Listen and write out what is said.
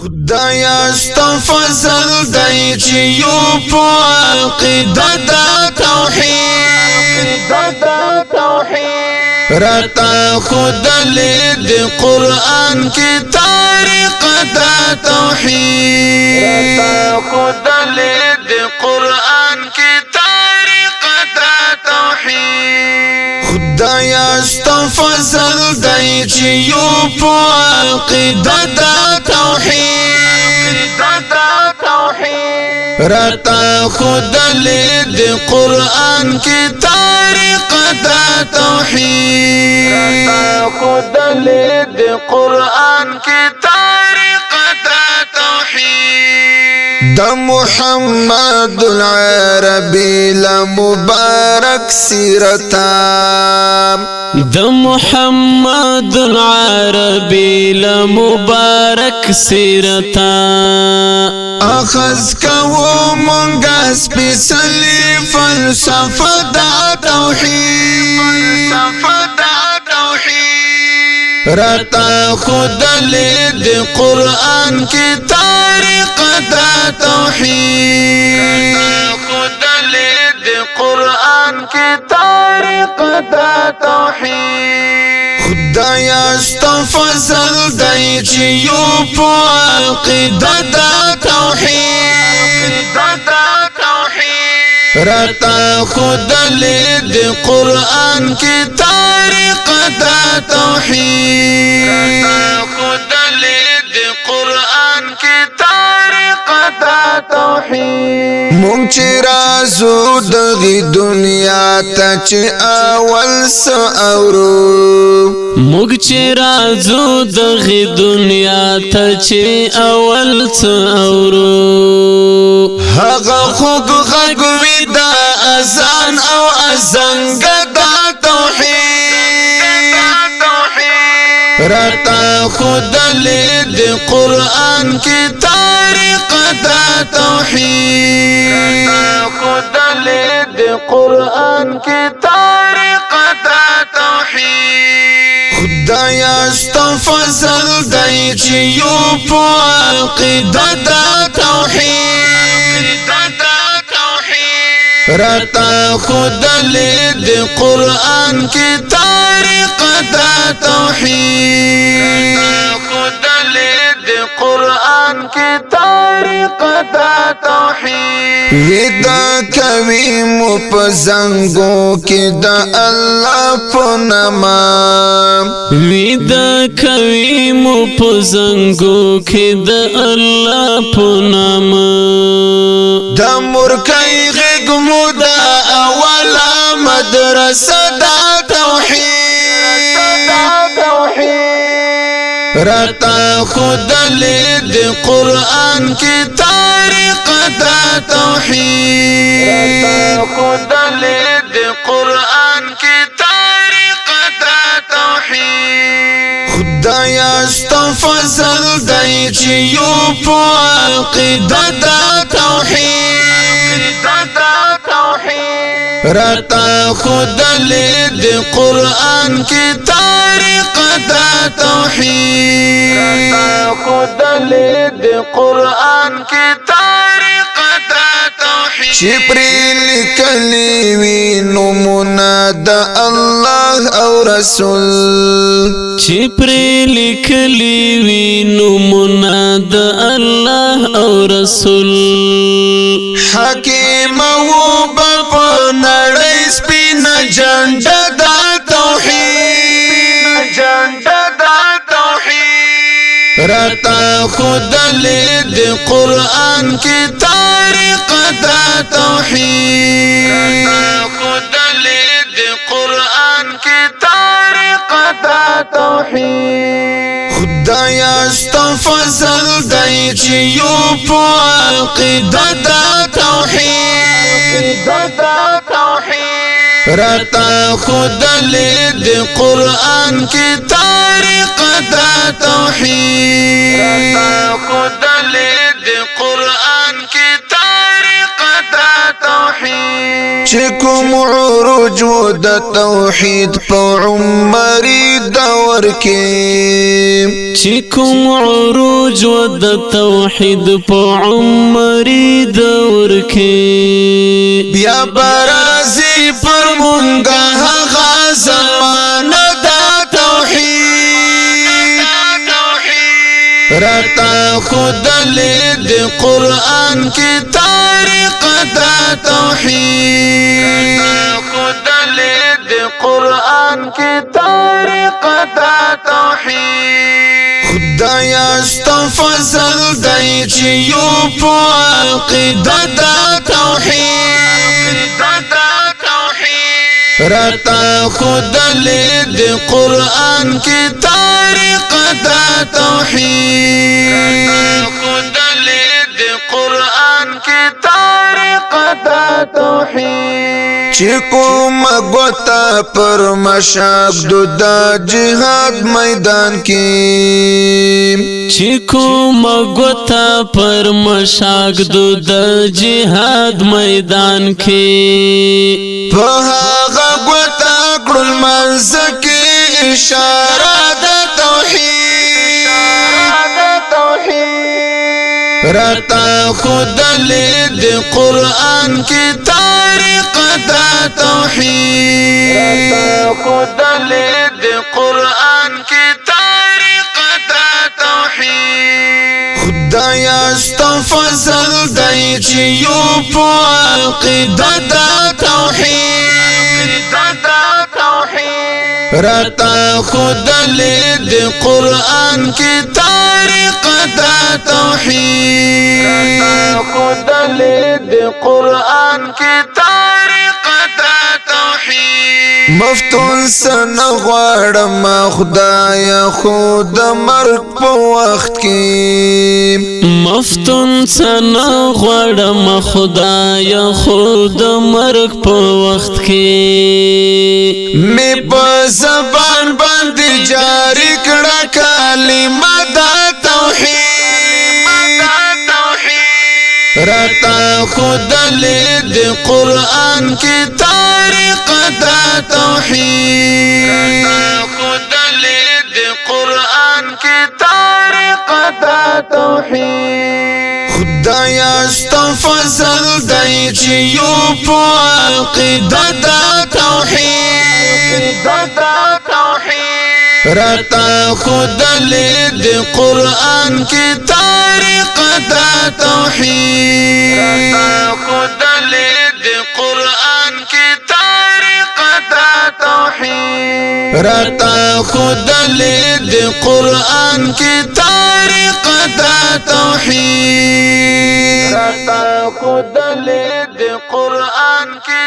خدایا استفزل دای چې یو په عقیده د توحید رتا خود لید قرآن کی طریقه د توحید خدایا استفزل دای چې یو په عقیده د توحید رتا خود لید قرآن کی طریقه د توحید د محمد العربی لمبارک سیرتا د محمد العربی لمبارک سیرتا اخذ کو منگا سپیسلی فلسفه دا توحید رتا خود لید قرآن کی طریقه دا توحید خدایا استفزل دای چې یو په عقیده د توحید رتا خود لید قرآن کی طریقه د توحید مونږ چې رازو دغه دنیا ته چې اول سو اورو موږ چې رازو دغه دنیا ته چې اول څه اورو هغه خوږ غږ وي د اذان او ازنګ د توحید رتا خود لید قرآن کی طریقه د توحید خدایا استفزل دای چې یو په عقیده د توحید رتا خود لید قرآن کی طریقه د توحید ویدا کوي مو په زنګو کې د الله په نامه ویدا کوي مو په زنګو کې د الله په نامه د مورکۍ غږ مو د اوله مدرسه د توحید رتا خود لید قرآن کی طریقه د توحید خدایا استفزل دای چې یو په عقیده د توحید رتا خود لید قرآن کی طریقه د توحید چې پرې لیکلي وي نومونه د الله او رسول چې پرې لیکلي وي نومونه د الله او رسول حکیم او په نړۍ سپینه جنډه د توحید رتا خود لید قرآن کی طریقه د توحید خدایا استفزل دای چې یو په عقیده د توحید رتا خود لید قرآن کی طریقه د توحید چې کوم عروج و د توحید په عمر د دور کې چې کوم عروج و د توحید په عمرې دور کې بیا برازي پر مونږه هغه زمانه دا توحید رتا خود لید قرآن کی طریقه دا توحید خود لید قرآن کی طریقه دا توحید خدایا استفضل دای چې یو په عقیده دا توحید رتا خود لید قرآن کی طریقه دا توحید خود لید قرآن کی طریقه دا توحید چې کوم غوتا پر مشاب د جهاد میدان کې چې کوم غوتا پر مشاک د جهاد میدان کې په هغه غوتا کړل منځ کې اشاره د توحید رتا خود لید قرآن کی طریقه دا توحید رتا خود لید قرآن کی طریقه دا توحید خدایا استفضل دای چې یو په عقیده دا توحید رتا خود لید قرآن کی طریقه دا توحید رتا خود لید قرآن کی طریقه دا توحید مفتون سن غواړم خدایا خود مرګ په وخت کې مفتون سن غواړم خدایا خود مرګ په وخت کې می په زبان باندې جاری کړه کلمه دا توحید رتا خود لید قرآن کی طریقه دا توحید خود لید قرآن کی طریقه دا توحید خدایا استفضل دای چې یو په عقیده دا توحید رتا خود لید قرآن کی طریقه دا توحید رتا خود لید قرآن کی طریقه دا توحید رتا خود لید قرآن کی طریقه دا توحید رتا خود لید قرآن کی